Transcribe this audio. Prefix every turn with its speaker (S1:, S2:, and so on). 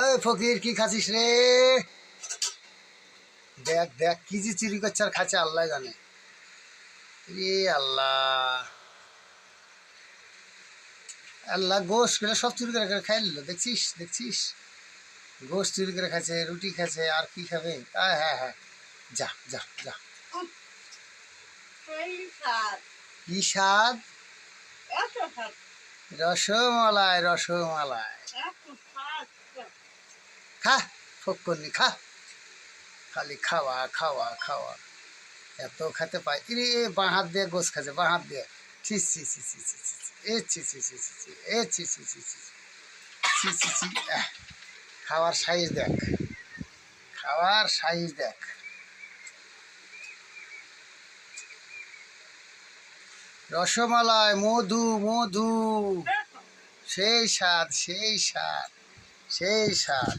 S1: ওই ফকির কি খাচ্ছিস রে? দেখ দেখ কি যে চুরি করছে আর খাচ্ছে আল্লাহ জানে। রে আল্লাহ, আল্লাহ গোশ গুলো সব চুরি করে করে খাই নিল। দেখছিস দেখছিস, গোশ চুরি করে খাচ্ছে, রুটি খাচ্ছে, আর কি খাবে? হ্যাঁ হ্যাঁ হ্যাঁ, যা যা যা। কি স্বাদ? রসমালাই রসমালাই। খা ফক্করনি খা, খালি খাওয়া খাওয়া খাওয়া। এত খেতে পাই রে, বাঁ হাত দিয়ে গোস খাচ্ছে, বাঁ হাত দিয়ে। ছি ছি ছি ছি ছি ছি ছি, এ ছি ছি ছি ছি ছি, এ ছি ছি ছি ছি ছি ছি ছি। খাওয়ার সাইজ দেখ, খাওয়ার সাইজ দেখ। রসমালাই, মধু মধু, সেই স্বাদ সেই স্বাদ সেই স্বাদ।